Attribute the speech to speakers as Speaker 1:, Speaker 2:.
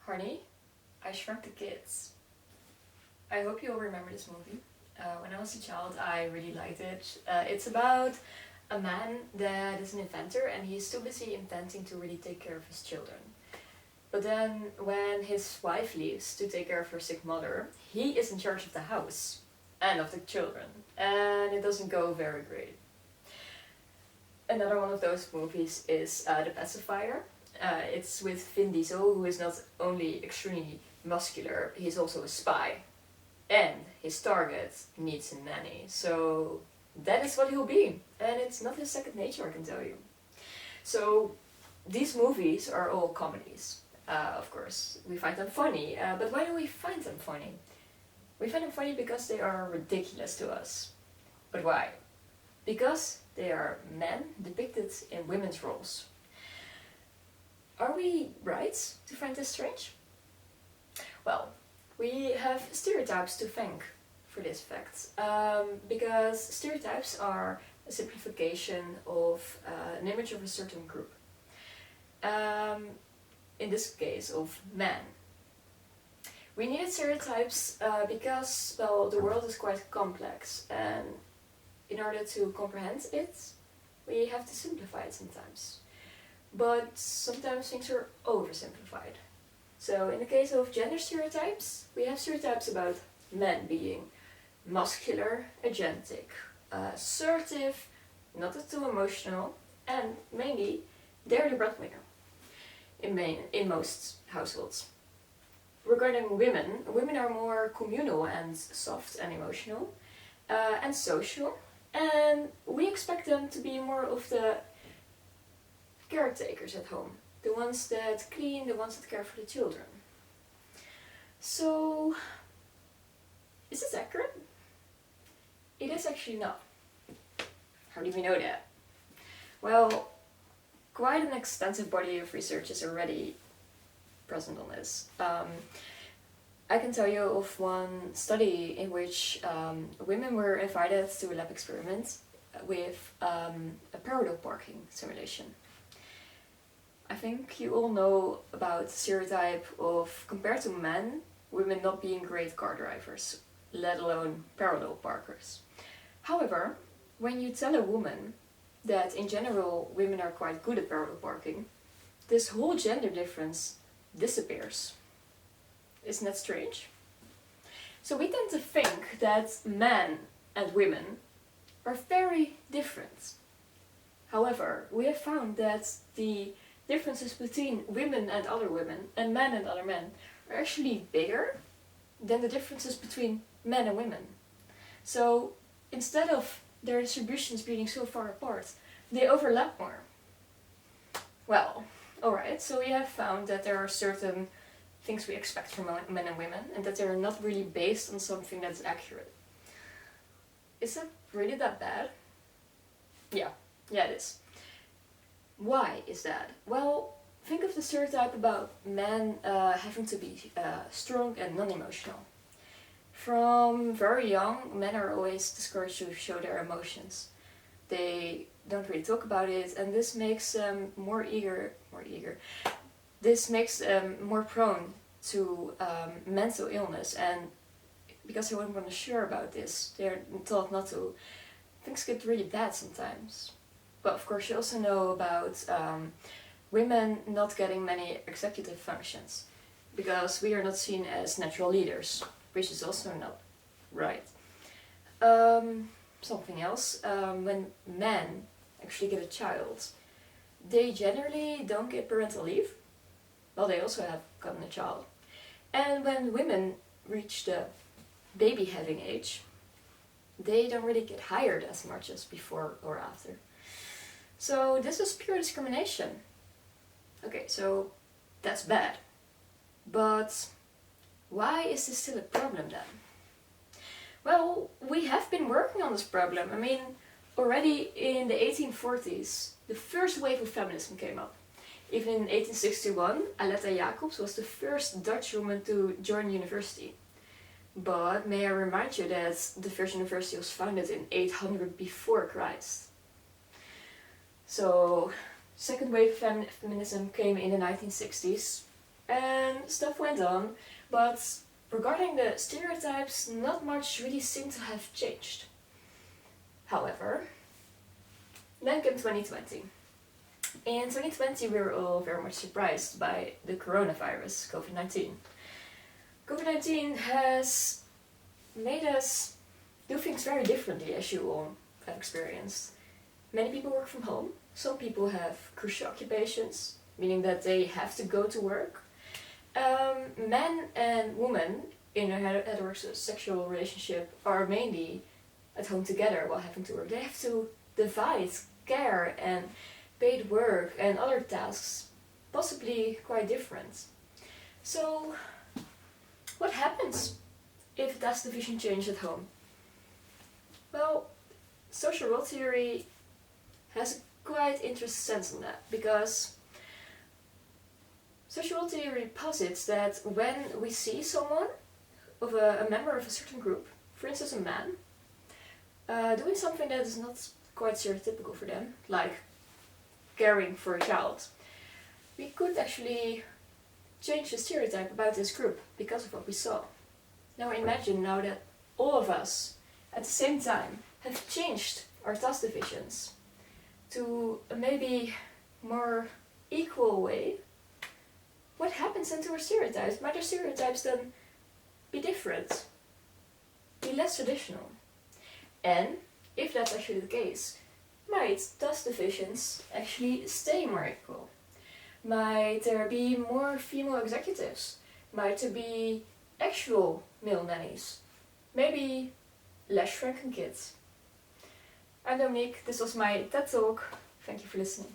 Speaker 1: Honey, I Shrunk the Kids. I hope you'll remember this movie. When I was a child, I really liked it. It's about a man that is an inventor and he's too busy inventing to really take care of his children. But then when his wife leaves to take care of her sick mother, he is in charge of the house and of the children. And it doesn't go very great. Another one of those movies is The Pacifier. It's with Vin Diesel, who is not only extremely muscular, he's also a spy. And his target needs a nanny. So that is what he'll be. And it's not his second nature, I can tell you. So these movies are all comedies. Of course, we find them funny. But why do we find them funny? We find them funny because they are ridiculous to us. But why? Because they are men depicted in women's roles. Are we right to find this strange? Well, we have stereotypes to thank for this fact. Because stereotypes are a simplification of an image of a certain group. In this case, of men. We needed stereotypes because, well, the world is quite complex, and in order to comprehend it, we have to simplify it sometimes. But sometimes things are oversimplified. So in the case of gender stereotypes, we have stereotypes about men being muscular, agentic, assertive, not too emotional, and mainly, they're the breadwinner in most households. Regarding women, women are more communal and soft and emotional, and social, and we expect them to be more of the caretakers at home. The ones that clean, the ones that care for the children. So, is this accurate? It is actually not. How do we know that? Well, quite an extensive body of research is already present on this. I can tell you of one study in which women were invited to a lab experiment with a parallel parking simulation. I think you all know about the stereotype of, compared to men, women not being great car drivers, let alone parallel parkers. However, when you tell a woman that in general women are quite good at parallel parking, this whole gender difference disappears. Isn't that strange? So we tend to think that men and women are very different. However, we have found that the differences between women and other women and men and other men are actually bigger than the differences between men and women. So instead of their distributions being so far apart, they overlap more. Well, alright, so we have found that there are certain things we expect from men and women and that they're not really based on something that's accurate. Is that really that bad? Yeah, it is. Why is that? Well, think of the stereotype about men having to be strong and non-emotional. From very young, men are always discouraged to show their emotions. They don't really talk about it, and this makes them more eager. This makes them more prone to mental illness, and because they weren't sure about this, they're taught not to. Things get really bad sometimes. But of course you also know about women not getting many executive functions because we are not seen as natural leaders, which is also not right. Something else, when men actually get a child, they generally don't get parental leave. Well, they also have gotten a child. And when women reach the baby having age, they don't really get hired as much as before or after. So this is pure discrimination. Okay, so that's bad. But why is this still a problem then? Well, we have been working on this problem. I mean, already in the 1840s, the first wave of feminism came up. Even in 1861, Aletta Jacobs was the first Dutch woman to join university. But may I remind you that the first university was founded in 800 before Christ. So, second wave of feminism came in the 1960s, and stuff went on, but regarding the stereotypes, not much really seemed to have changed. However, then came 2020. In 2020 we were all very much surprised by the coronavirus, COVID-19. COVID-19 has made us do things very differently, as you all have experienced. Many people work from home, some people have crucial occupations, meaning that they have to go to work. Men and women in a heterosexual relationship are mainly at home together while having to work. They have to divide care and paid work and other tasks, possibly quite different. So, what happens if task division changes at home? Well, social role theory has a quite interesting sense on that, because social role theory posits that when we see someone, of a member of a certain group, for instance a man, doing something that is not quite stereotypical for them, like caring for a child, we could actually change the stereotype about this group because of what we saw. Now imagine now that all of us at the same time have changed our task divisions to a maybe more equal way. What happens then to our stereotypes? Might our stereotypes then be different? Be less traditional? And if that's actually the case, might task divisions actually stay more equal? Might there be more female executives? Might there be actual male nannies? Maybe less shrunken kids? I'm Dominique, this was my TED Talk. Thank you for listening.